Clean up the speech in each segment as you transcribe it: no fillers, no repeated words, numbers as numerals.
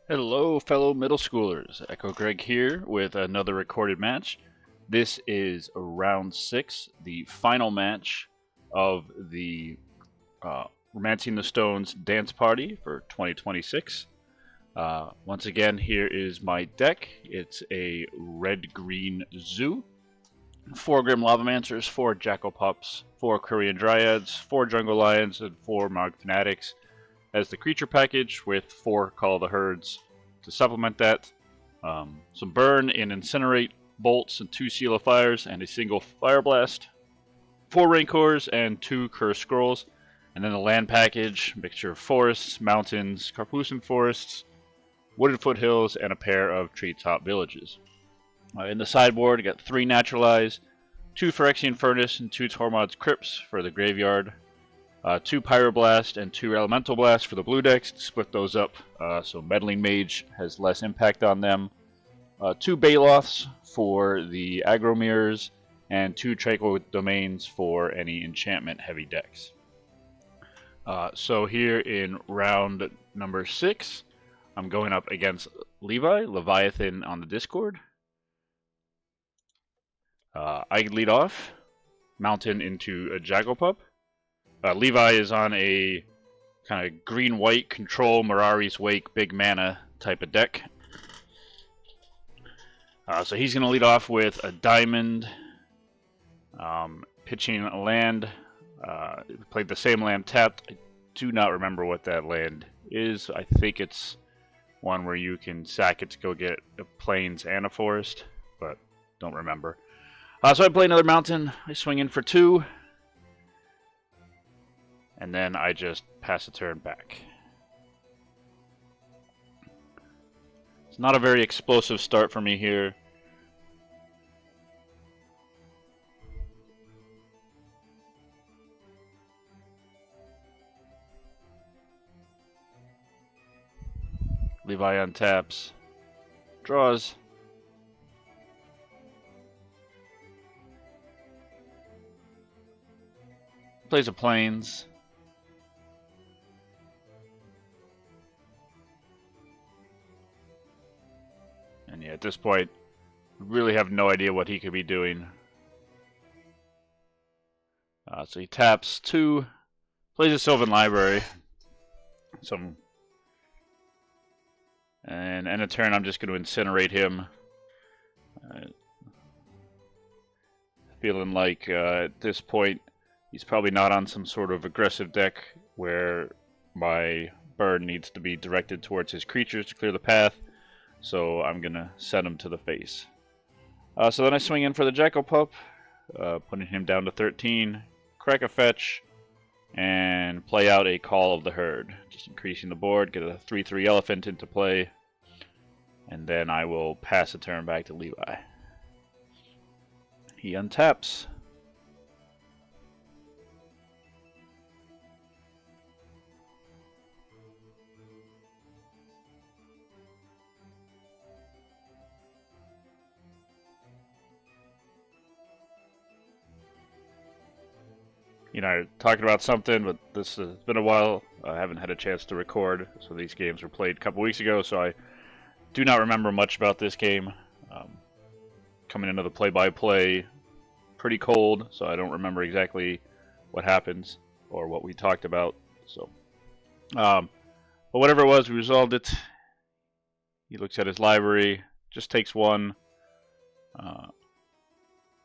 Hello, fellow middle schoolers. Echo Greg here with another recorded match. This is round 6, the final match of the Romancing the Stones dance party for 2026. Once again, here is my deck. It's a red-green zoo. 4 Grim Lavamancers, 4 Jackal Pups, 4 Korean Dryads, 4 Jungle Lions, and 4 Marg Fanatics as the creature package with 4 Call of the Herds to supplement that. Some Burn and Incinerate bolts and 2 Seal of Fires and a single Fire Blast, 4 Rancors and 2 Curse Scrolls, and then the land package, mixture of forests, mountains, Carplucent forests, wooded foothills, and a pair of treetop villages. In the sideboard, you got 3 Naturalize, 2 Phyrexian Furnace, and 2 Tormod's Crypts for the graveyard. 2 Pyroblast and 2 Elemental Blast for the blue decks to split those up so Meddling Mage has less impact on them. 2 Baloths for the aggro mirrors, and 2 Tranquil Domains for any enchantment heavy decks. So here in round number 6, I'm going up against Leviathan on the Discord. I lead off, Mountain into a Jackal Pup. Levi is on a kind of green-white control Mirari's Wake big mana type of deck. So he's going to lead off with a diamond, pitching a land. Played the same land tapped. I do not remember what that land is. I think it's one where you can sack it to go get a plains and a forest, but don't remember. So I play another mountain. I swing in for 2. And then I just pass a turn back. It's not a very explosive start for me here. Levi untaps. Draws. Plays a plains. And yeah, at this point, really have no idea what he could be doing. So he taps 2, plays a Sylvan Library. And end of turn, I'm just going to incinerate him. Feeling like at this point, he's probably not on some sort of aggressive deck where my burn needs to be directed towards his creatures to clear the path. So I'm going to send him to the face. So then I swing in for the Jackal Pup, putting him down to 13, crack a fetch, and play out a Call of the Herd. Just increasing the board, get a 3/3 Elephant into play, and then I will pass a turn back to Levi. He untaps. Talking about something, but this has been a while. I haven't had a chance to record, so these games were played a couple weeks ago, so I do not remember much about this game. Coming into the play-by-play pretty cold, so I don't remember exactly what happens or what we talked about. So, but whatever it was, we resolved it. He looks at his library, just takes 1,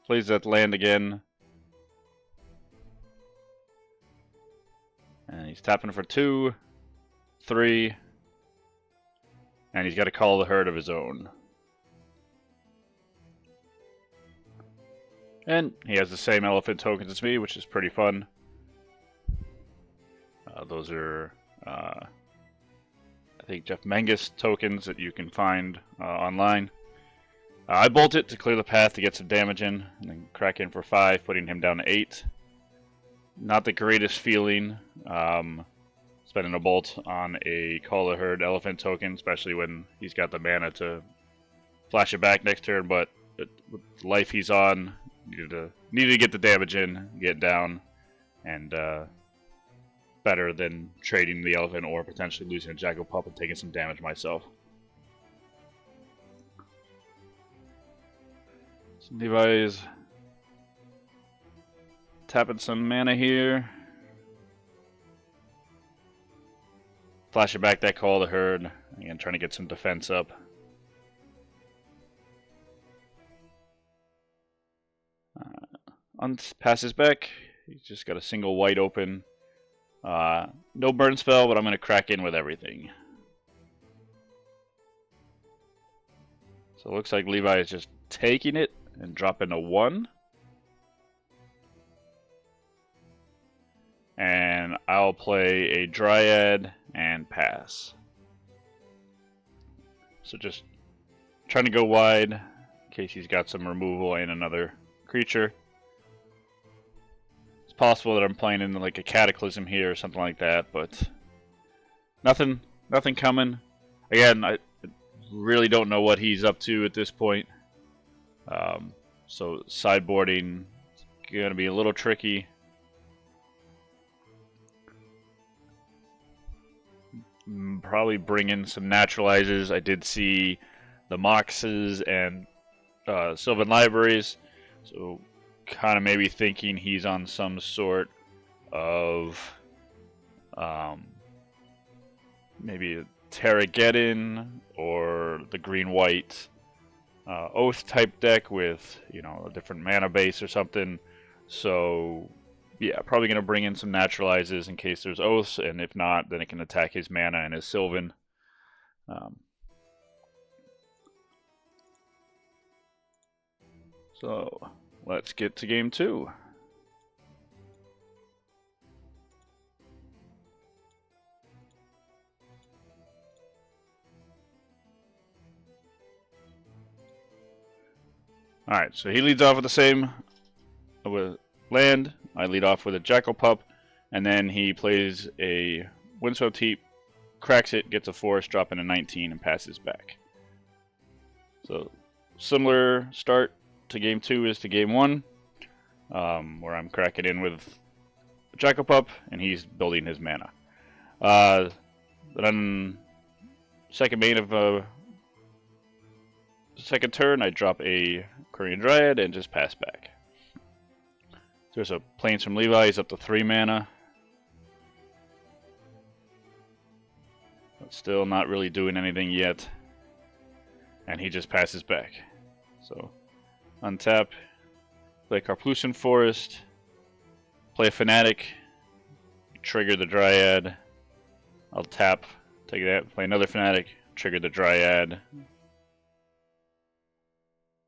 plays that land again. And he's tapping for 2, 3, and he's got to Call the Herd of his own. And he has the same elephant tokens as me, which is pretty fun. Those are, I think, Jeff Menges tokens that you can find online. I bolt it to clear the path to get some damage in, and then crack in for 5, putting him down to 8. Not the greatest feeling, spending a bolt on a Call the Herd elephant token, especially when he's got the mana to flash it back next turn, but with the life he's on, needed to get the damage in, get down, and better than trading the elephant or potentially losing a Jackal Pup and taking some damage myself. Levi's tapping some mana here. Flashing back that Call of the Herd. Again, trying to get some defense up. Passes back. He's just got a single white open. No burn spell, but I'm going to crack in with everything. So it looks like Levi is just taking it and dropping a 1. And I'll play a Dryad and pass. So just trying to go wide in case he's got some removal and another creature. It's possible that I'm playing in like a Cataclysm here or something like that, but nothing coming. Again, I really don't know what he's up to at this point. So sideboarding is going to be a little tricky. Probably bring in some naturalizers. I did see the Moxes and Sylvan Libraries, so kind of maybe thinking he's on some sort of maybe a Terrageddon or the green-white Oath type deck with, you know, a different mana base or something. So yeah, probably going to bring in some naturalizes in case there's Oaths, and if not, then it can attack his mana and his Sylvan. So let's get to game 2. Alright, so he leads off with the same with land. I lead off with a Jackal Pup, and then he plays a Windswept Heap, cracks it, gets a forest, dropping a 19, and passes back. So similar start to game 2 is to game 1, where I'm cracking in with Jackal Pup, and he's building his mana. Then second main of second turn, I drop a Korean Dryad and just pass back. There's a Plains from Levi. He's up to 3 mana. But still not really doing anything yet. And he just passes back. So untap, play Karplusan Forest, play a Fanatic, trigger the Dryad. I'll tap, take that, play another Fanatic, trigger the Dryad.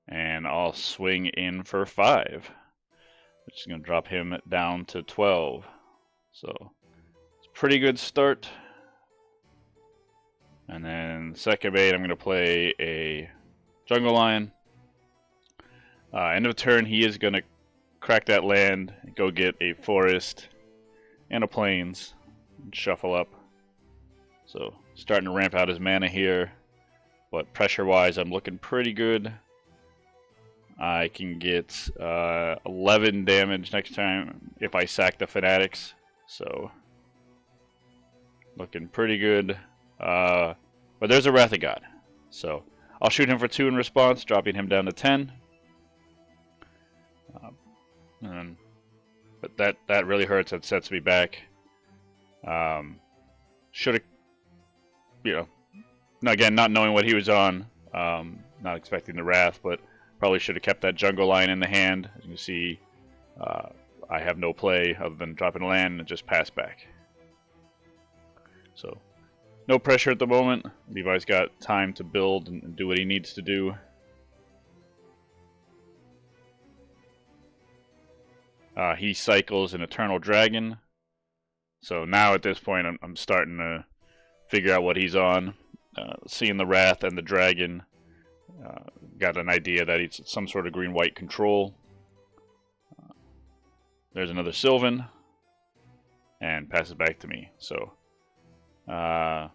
And I'll swing in for 5. Which is going to drop him down to 12. So it's a pretty good start. And then second bait, I'm going to play a Jungle Lion. End of turn, he is going to crack that land, go get a forest and a plains, and shuffle up. So starting to ramp out his mana here. But pressure-wise, I'm looking pretty good. I can get 11 damage next time if I sack the Fanatics, so looking pretty good. But there's a Wrath of God, so I'll shoot him for 2 in response, dropping him down to 10. But that really hurts. That sets me back. Should have, you know, again, not knowing what he was on, not expecting the Wrath, but probably should have kept that Jungle Lion in the hand. As you can see, I have no play other than dropping a land and just pass back. So, no pressure at the moment. Levi's got time to build and do what he needs to do. He cycles an Eternal Dragon. So now at this point, I'm starting to figure out what he's on. Seeing the Wrath and the Dragon. Got an idea that he's some sort of green-white control. There's another Sylvan, and passes back to me. So, draw.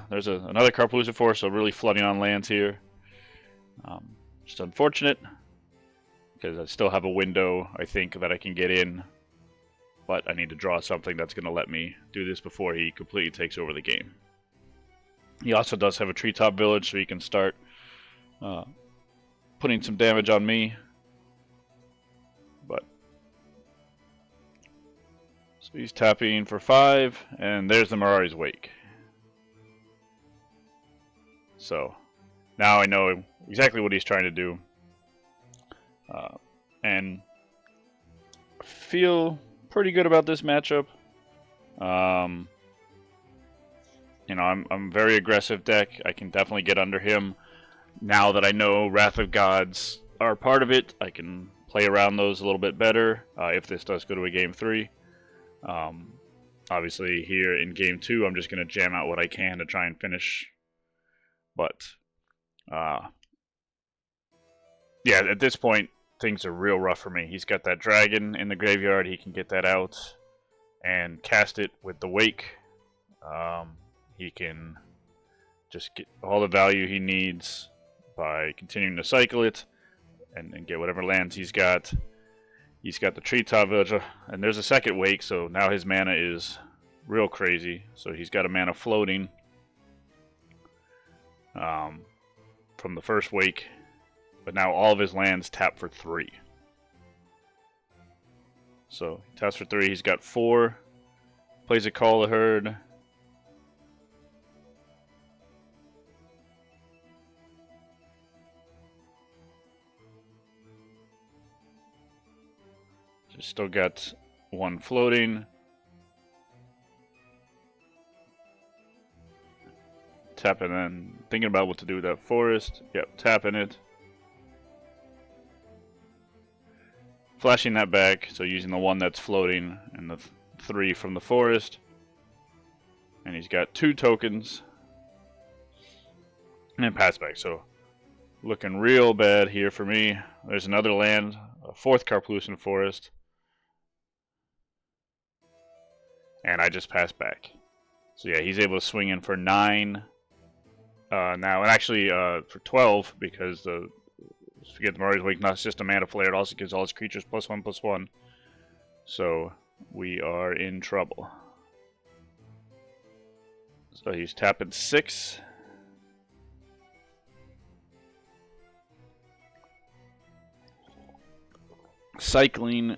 There's another Karplusan Forest, so really flooding on lands here. Just unfortunate, because I still have a window, I think, that I can get in. But I need to draw something that's going to let me do this before he completely takes over the game. He also does have a Treetop Village, so he can start putting some damage on me. But so he's tapping for 5, and there's the Mirari's Wake. So now I know exactly what he's trying to do, and feel pretty good about this matchup. You know, I'm very aggressive deck. I can definitely get under him. Now that I know Wrath of Gods are part of it, I can play around those a little bit better if this does go to a Game 3. Obviously, here in Game 2, I'm just going to jam out what I can to try and finish. But, yeah, at this point, things are real rough for me. He's got that dragon in the graveyard. He can get that out and cast it with the Wake. He can just get all the value he needs by continuing to cycle it and get whatever lands he's got. He's got the Treetop Villager, and there's a second Wake, so now his mana is real crazy. So he's got a mana floating from the first Wake, but now all of his lands tap for 3. So he taps for 3, he's got 4, plays a Call of the Herd. Still got 1 floating. Tapping and thinking about what to do with that forest. Yep, tapping it. Flashing that back, so using the 1 that's floating and the 3 from the forest. And he's got 2 tokens. And pass back, so looking real bad here for me. There's another land, a 4th Karplusan Forest. And I just passed back. So yeah, he's able to swing in for 9 now, and actually for 12, because forget the Mirari's Wake, not just a mana flare, it also gives all his creatures +1/+1. So we are in trouble. So he's tapping 6. Cycling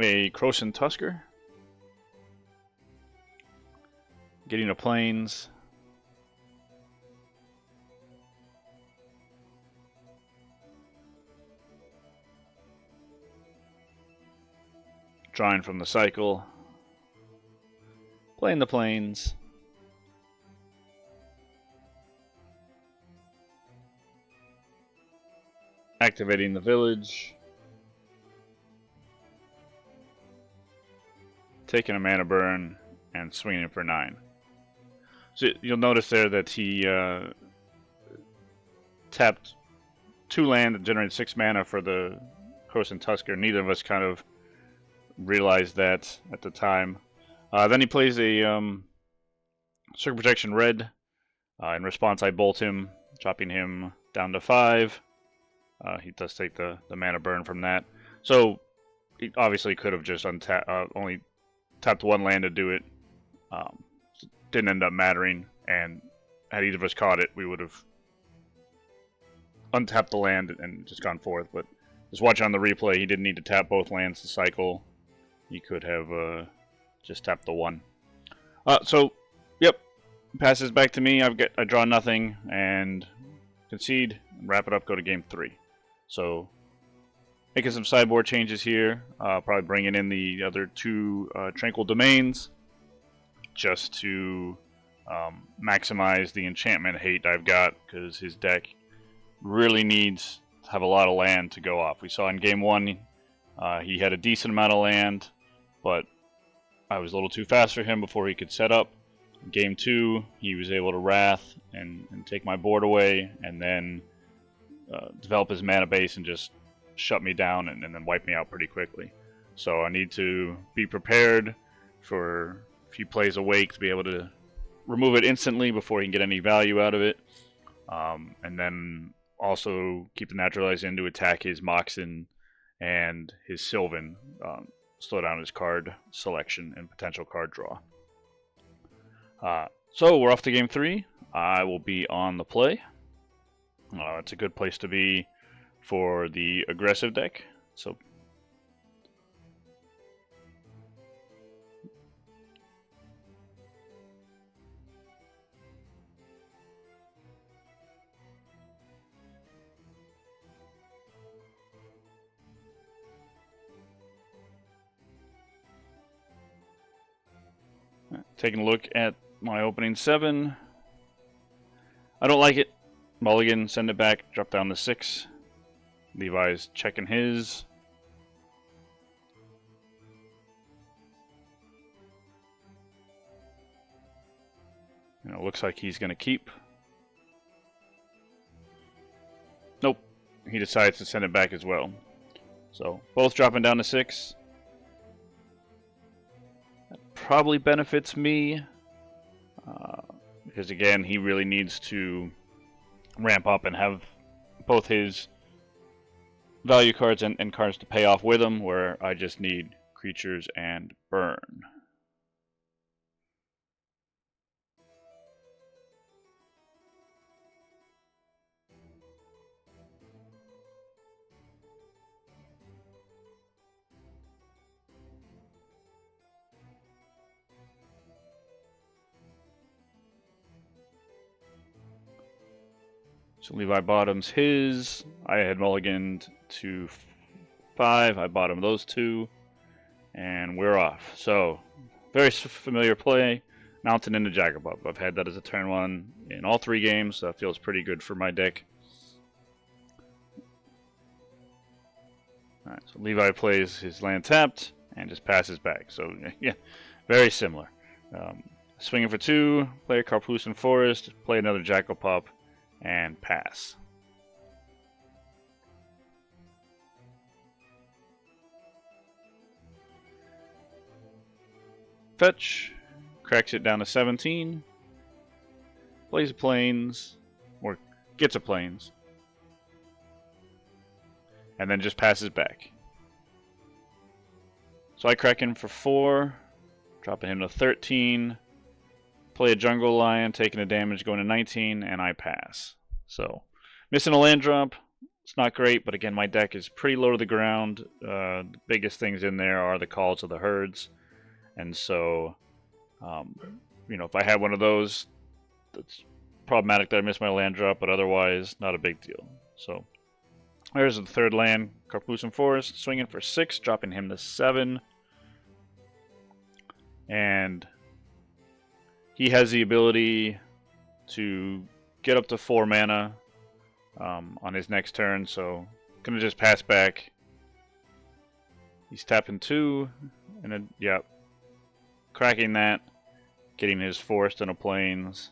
a Krosan Tusker. Getting a Plains. Drawing from the cycle. Playing the Plains. Activating the village. Taking a mana burn and swinging for 9. So you'll notice there that he tapped 2 land and generated 6 mana for the Krosan Tusker. Neither of us kind of realized that at the time. Then he plays a Circle Protection Red. In response, I bolt him, dropping him down to 5. He does take the mana burn from that. So he obviously could have just only tapped 1 land to do it. Didn't end up mattering, and had either of us caught it, we would have untapped the land and just gone forth. But just watching on the replay, he didn't need to tap both lands to cycle. He could have just tapped the 1. So, yep, passes back to me. I draw nothing and concede, wrap it up, go to Game 3. So, making some sideboard changes here. Probably bringing in the other 2 Tranquil Domains, just to maximize the enchantment hate I've got, because his deck really needs to have a lot of land to go off. We saw in Game 1 he had a decent amount of land, but I was a little too fast for him before he could set up. In Game 2 he was able to Wrath and take my board away, and then develop his mana base and just shut me down and then wipe me out pretty quickly. So I need to be prepared for, if he plays Awake, to be able to remove it instantly before he can get any value out of it. And then also keep the Naturalize in to attack his Moxen and his Sylvan, slow down his card selection and potential card draw. So we're off to Game 3. I will be on the play. It's a good place to be for the aggressive deck. So taking a look at my opening 7. I don't like it. Mulligan, send it back, drop down to 6. Levi's checking his. And it looks like he's going to keep. Nope. He decides to send it back as well. So both dropping down to 6. That probably benefits me. Because again, he really needs to ramp up and have both his value cards and cards to pay off with him, where I just need creatures and burn. So Levi bottoms his. I had mulliganed to 5. I bottomed those 2. And we're off. So, very familiar play. Mountain into Jagabub. I've had that as a turn 1 in all 3 games. So that feels pretty good for my deck. Alright, so Levi plays his land tapped and just passes back. So, yeah, very similar. Swinging for 2, play a Karplusan Forest, play another Jackalpop, and pass. Fetch, cracks it down to 17, plays a Plains, or gets a Plains, and then just passes back. So I crack in for 4, dropping him to 13, play a Jungle Lion, taking the damage, going to 19, and I pass. So, missing a land drop, it's not great, but again, my deck is pretty low to the ground. The biggest things in there are the calls of the herds. And so, you know, if I had one of those, it's problematic that I missed my land drop, but otherwise, not a big deal. So, there's the third land, Karplusan Forest, swinging for 6, dropping him to 7. And he has the ability to get up to 4 mana on his next turn, so gonna just pass back. He's tapping 2, and then, yeah, cracking that, getting his Forest and a Plains.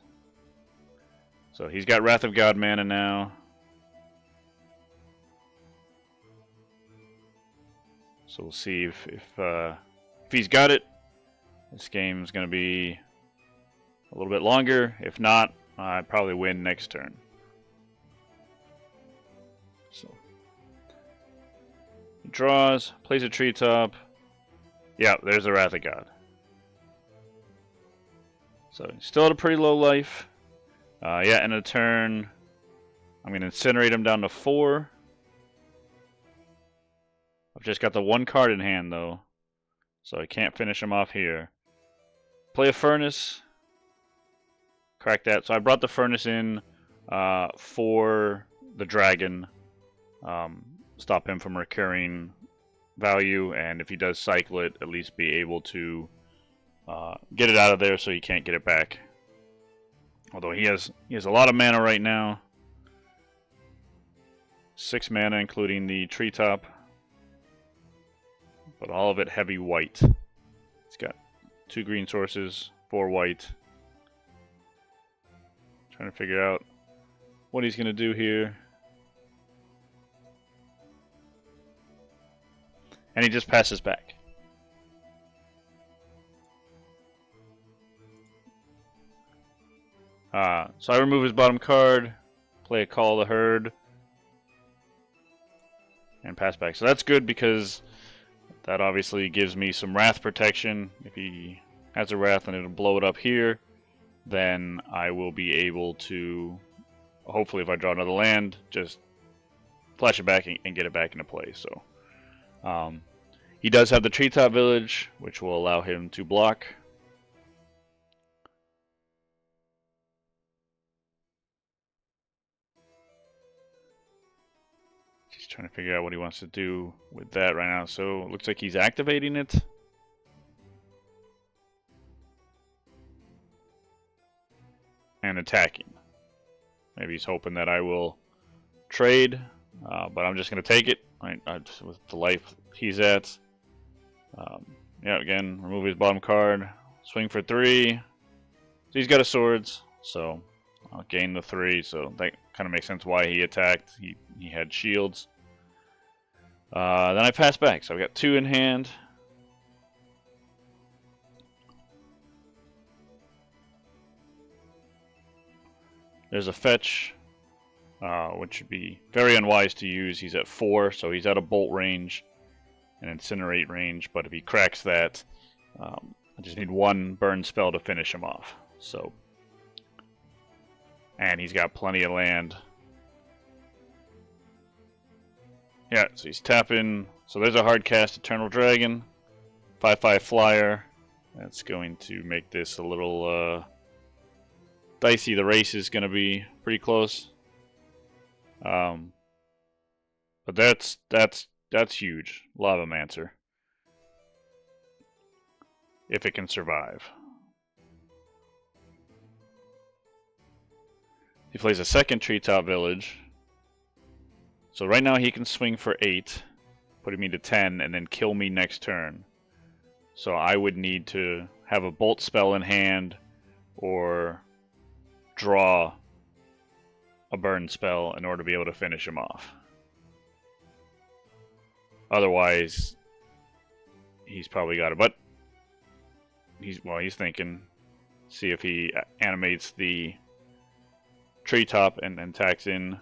So he's got Wrath of God mana now. So we'll see if he's got it. This game's gonna be a little bit longer. If not, I probably win next turn. So he draws, plays a treetop. Yeah, there's the Wrath of God. So he's still at a pretty low life. Yeah, in a turn, I'm going to incinerate him down to 4. I've just got the 1 card in hand though, so I can't finish him off here. Play a Furnace. Crack that. So I brought the Furnace in for the dragon. Stop him from recurring value, and if he does cycle it, at least be able to get it out of there so he can't get it back. Although he has a lot of mana right now. 6 mana including the treetop. But all of it heavy white. He's got 2 green sources, 4 white. Trying to figure out what he's going to do here. And he just passes back. So I remove his bottom card, play a Call of the Herd, and pass back. So that's good because that obviously gives me some Wrath protection. If he has a Wrath and it'll blow it up here, then I will be able to, hopefully if I draw another land, just flash it back and get it back into play. So he does have the treetop village, which will allow him to block. He's trying to figure out what he wants to do with that right now. So it looks like he's activating it. And attacking. Maybe he's hoping that I will trade, but I'm just going to take it with the life he's at. Yeah, again, remove his bottom card, swing for 3. So he's got a swords, so I'll gain the 3. So that kind of makes sense why he attacked. He had shields. Then I pass back, so I've got 2 in hand. There's a fetch, which would be very unwise to use. He's at 4, so he's out of bolt range and incinerate range. But if he cracks that, I just need 1 burn spell to finish him off. So, and he's got plenty of land. Yeah, so he's tapping. So there's a hard cast Eternal Dragon, 5/5 flyer. That's going to make this a little dicey. The race is going to be pretty close, but that's huge. Lavamancer, if it can survive. He plays a second treetop village, so right now he can swing for 8, putting me to 10, and then kill me next turn. So I would need to have a bolt spell in hand, or draw a burn spell in order to be able to finish him off. Otherwise, he's probably got it. But he's thinking, see if he animates the treetop and tacks in.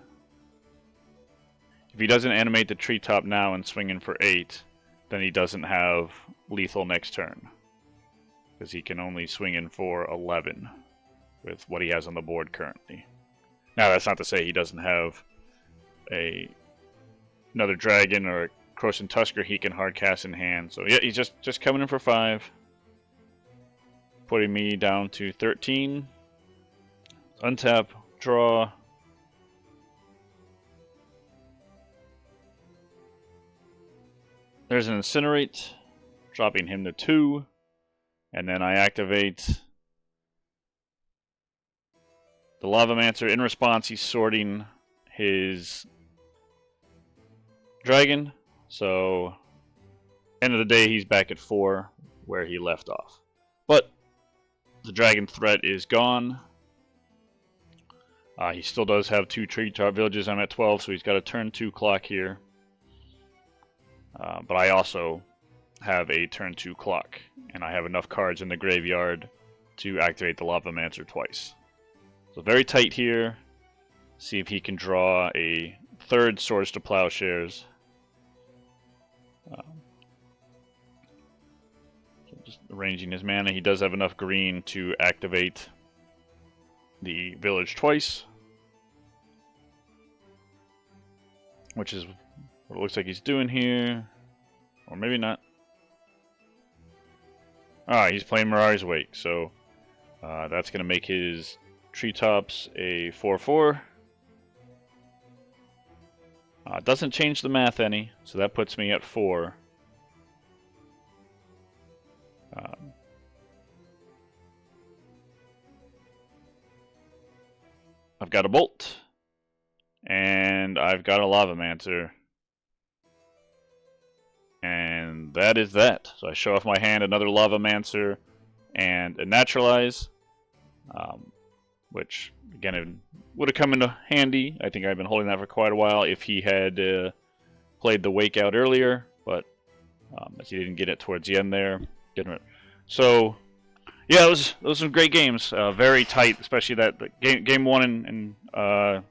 If he doesn't animate the treetop now and swing in for 8, then he doesn't have lethal next turn, because he can only swing in for 11. With what he has on the board currently. Now, that's not to say he doesn't have another dragon or a Croson Tusker he can hard cast in hand. So yeah, he's just coming in for 5, putting me down to 13. Untap, draw. There's an Incinerate, dropping him to 2, and then I activate the Lavamancer. In response, he's sorting his dragon. So, end of the day, he's back at 4, where he left off. But the dragon threat is gone. He still does have 2 treetop villages. I'm at 12, so he's got a turn 2 clock here. But I also have a turn 2 clock, and I have enough cards in the graveyard to activate the Lavamancer twice. So very tight here. See if he can draw a 3rd Swords to Plowshares. So just arranging his mana. He does have enough green to activate the village twice, which is what it looks like he's doing here. Or maybe not. He's playing Mirari's Wake, so that's going to make his treetops a 4/4. Doesn't change the math any, so that puts me at 4. I've got a Bolt, and I've got a Lavamancer, and that is that. So I show off my hand, another Lavamancer, and a Naturalize, which, again, it would have come into handy. I think I've been holding that for quite a while if he had played the Wake out earlier, but as he didn't get it towards the end there. So, yeah, those were some great games. Very tight, especially that game 1 and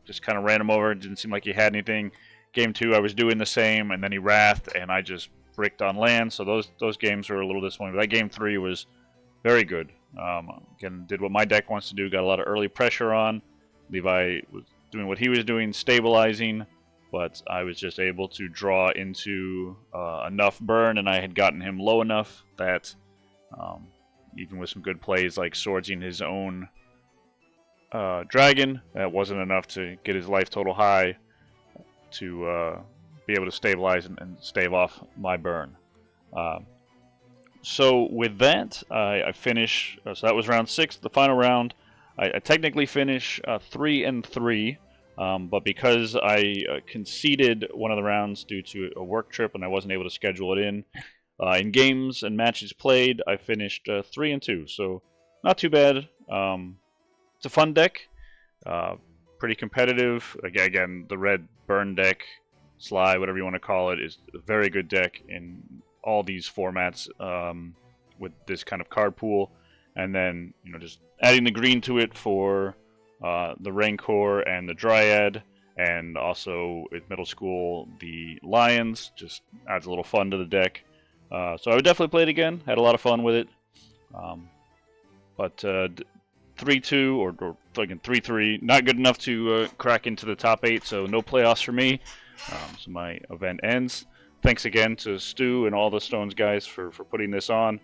just kind of ran him over. It didn't seem like he had anything. Game 2, I was doing the same, and then he wrathed, and I just bricked on land. So those games were a little disappointing. But that game 3 was very good. Again, did what my deck wants to do. Got a lot of early pressure on. Levi was doing what he was doing, stabilizing, but I was just able to draw into enough burn, and I had gotten him low enough that even with some good plays like swordsing his own dragon, that wasn't enough to get his life total high to be able to stabilize and stave off my burn. So with that, I finish. So that was round 6, the final round. I technically finish 3-3, but because I conceded one of the rounds due to a work trip and I wasn't able to schedule it in games and matches played, I finished 3-2. So not too bad. It's a fun deck, pretty competitive. Again, the red burn deck, Sly, whatever you want to call it, is a very good deck in all these formats with this kind of card pool, and then just adding the green to it for the Rancor and the Dryad, and also at middle school the Lions just adds a little fun to the deck. So I would definitely play it again. Had a lot of fun with it, but 3-2 or again 3-3, not good enough to crack into the top 8. So no playoffs for me. So my event ends. Thanks again to Stu and all the Stones guys for putting this on.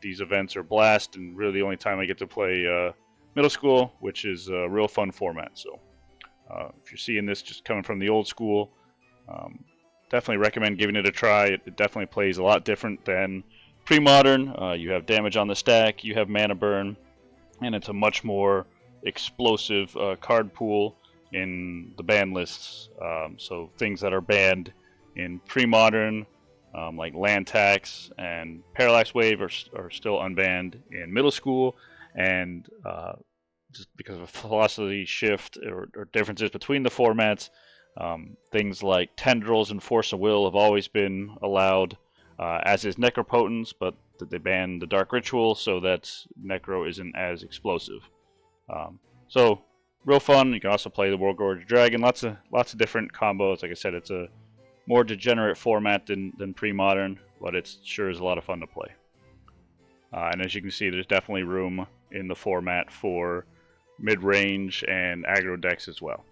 These events are a blast, and really the only time I get to play middle school, which is a real fun format. So if you're seeing this just coming from the old school, definitely recommend giving it a try. It definitely plays a lot different than pre-modern. You have damage on the stack, you have mana burn, and it's a much more explosive card pool in the ban lists. So things that are banned in pre-modern, like land tax and parallax wave, are still unbanned in middle school, and just because of a philosophy shift or differences between the formats, things like tendrils and force of will have always been allowed, as is necropotence, but they banned the dark ritual so that necro isn't as explosive. So real fun. You can also play the World Gorge Dragon. Lots of different combos. Like I said, it's a more degenerate format than pre-modern, but it sure is a lot of fun to play. And as you can see, there's definitely room in the format for mid-range and aggro decks as well.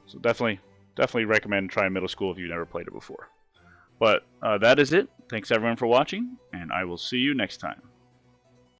So definitely recommend trying middle school if you've never played it before. But that is it. Thanks everyone for watching, and I will see you next time.